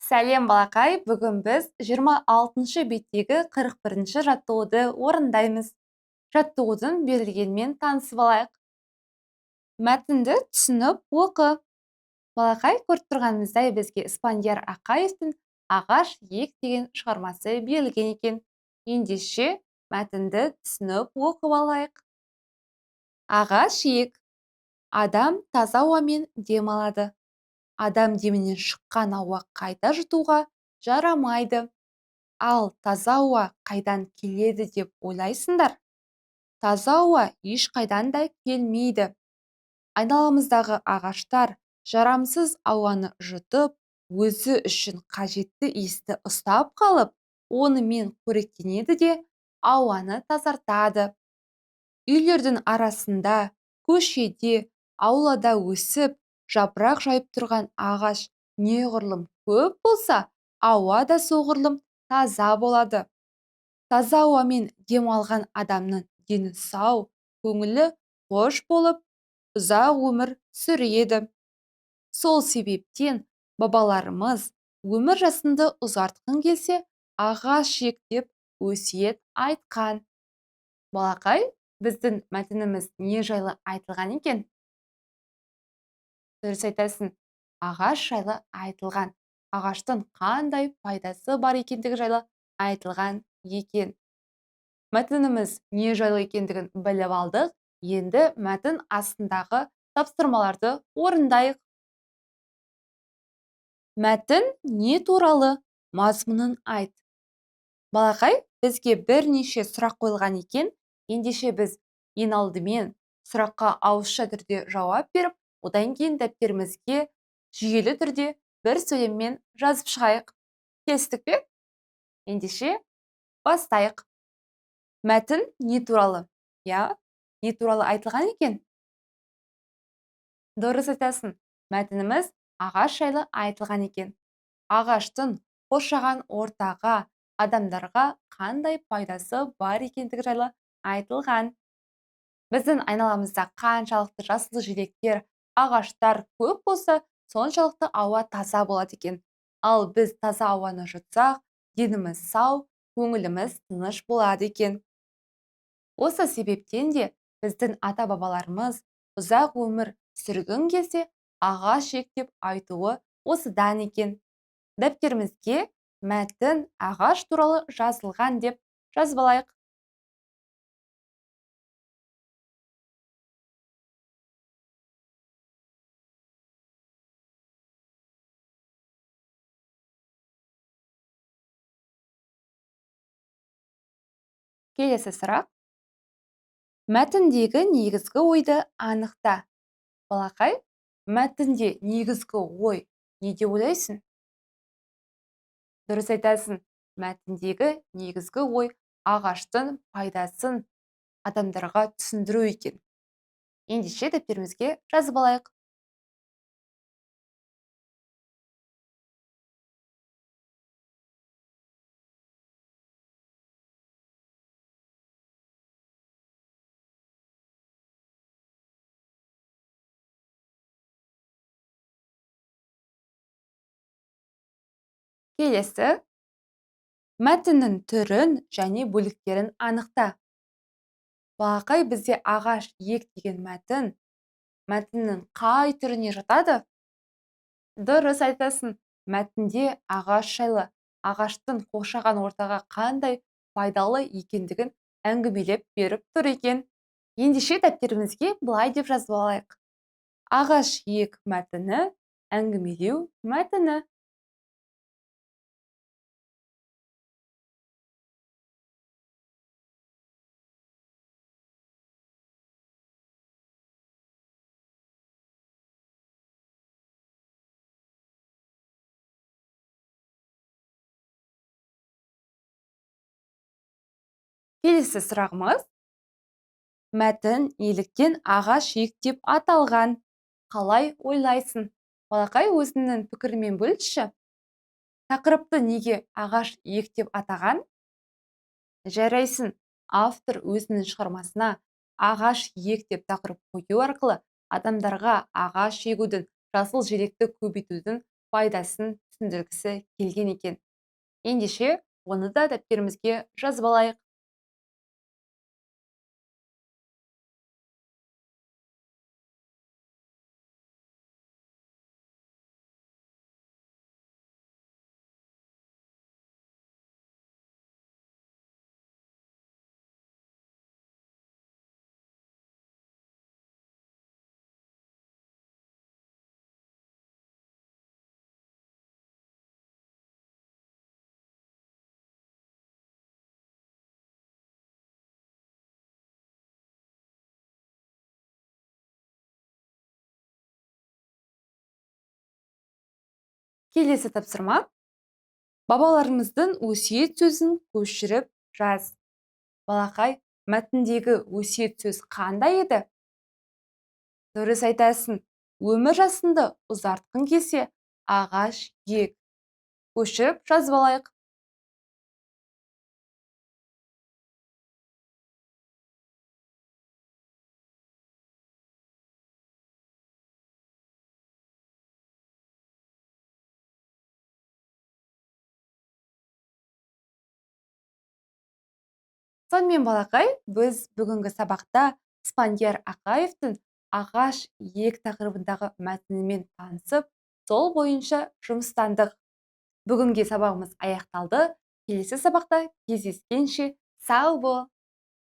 Сәлем балақай, бүгін біз 26-шы беттегі 41-ші жаттығуды орындаймыз. Жаттығудың берілгенмен танысып алайық. Мәтінді түсініп оқы. Балақай, көріп тұрғанымыздай бізге Испандияр Ақаевтың «Ағаш ек» деген шығармасы берілген екен. Ендеше мәтінді түсініп оқып алайық. Ағаш ек. Адам таза ауамен дем алады. Адам демінен шыққан ауа қайта жұтуға жарамайды. Ал таза ауа қайдан келеді деп ойлайсыңдар? Таза ауа ешқайдан да келмейді. Айналамыздағы ағаштар жарамсыз ауаны жұтып, өзі үшін қажетті иісті ұстап қалып, онымен қоректенеді де ауаны тазартады. Үйлердің арасында, көшеде, аулада өсіп, жапырақ жайып тұрған ағаш неғұрлым көп болса, ауа да соғұрлым таза болады. Таза ауамен демалған адамның дені сау, көңілі хош болып, ұзақ өмір сүреді. Сол себептен бабаларымыз өмір жасынды ұзартқың келсе, ағаш ек деп өсиет айтқан. Балақай, біздің мәтініміз не жайлы айтылған екен? Дұрыс айтасың, ағаш жайлы айтылған. Ағаштың қандай пайдасы бар екендігі жайлы айтылған екен. Мәтініміз не жайлы екендігін біліп алдық. Енді мәтін астындағы тапсырмаларды орындайық. Мәтін не туралы? Мазмұнын айт. Балақай, бізге бірнеше сұрақ қойылған екен. Ендеше біз ең алдымен сұраққа ауызша түрде жауап беріп, одан кейін дәптерімізге жүйелі түрде бір сөйлеммен жазып шығайық. Келістік пе? Ендеше бастайық. Мәтін не туралы? Не туралы айтылған екен? Дұрыс айтасың. Мәтініміз ағаш жайлы айтылған екен. Ағаштың қоршаған ортаға, адамдарға қандай пайдасы бар екендігі жайлы айтылған. Біздің айналамызда қаншалықты жасыл желектер, ағаштар көп болса, соншалықты ауа таза болады екен. Ал біз таза ауаны жұтсақ, деніміз сау, көңіліміз тыныш болады екен. Осы себептен де біздің ата-бабаларымыз ұзақ өмір сүргің келсе, ағаш ек деп айтуы осыдан екен. Дәптерімізге мәтін ағаш туралы жазылған деп жазып алайық. Келесі сұрақ. Мәтіндегі негізгі ойды анықта. Балақай, мәтінде негізгі ой не деп ойлайсың? Дұрыс айтасың. Мәтіндегі негізгі ой ағаштың пайдасын адамдарға түсіндіру екен. Ендеше дәптерімізге жазып алайық. Келесі. Мәтіннің түрін және бөліктерін анықта. Балақай, бізде ағаш ек деген мәтіннің қай түріне жатады? Дұрыс айтасың. Мәтінде ағаш жайлы, ағаштың қоршаған ортаға қандай пайдалы екендігін әңгімелеп беріп тұр екен. Ендеше дәптерімізге былай деп жазып алайық. Ағаш ек мәтіні, әңгімелеу мәтіні. Келесі сұрағымыз. Мәтін неліктен ағаш ек деп аталған? Қалай ойлайсың? Балақай, өзіңнің пікірмен бөлісші. Тақырыпты неге ағаш ек деп атаған? Жарайсың. Автор өзінің шығармасына ағаш ек деп тақырып қою арқылы адамдарға ағаш егудің, жасыл желекті көбейтудің пайдасын түсіндіргісі келген екен. Ендеше, оны да дәптерімізге жазып алайық. Келесі тапсырма: бабаларымыздың өсиет сөзін көшіріп жаз. Балақай, мәтіндегі өсиет сөз қандай еді? Дұрыс айтасың. Өмір жасынды ұзартқың келсе, ағаш ек. Көшіріп жазып алайық. Сонымен балақай, біз бүгінгі сабақта Спандияр Ақаевтың ағаш ек тақырыбындағы мәтінімен танысып, сол бойынша жұмыстандық. Бүгінге сабағымыз аяқталды. Келесі сабақта кездескенше сау бол.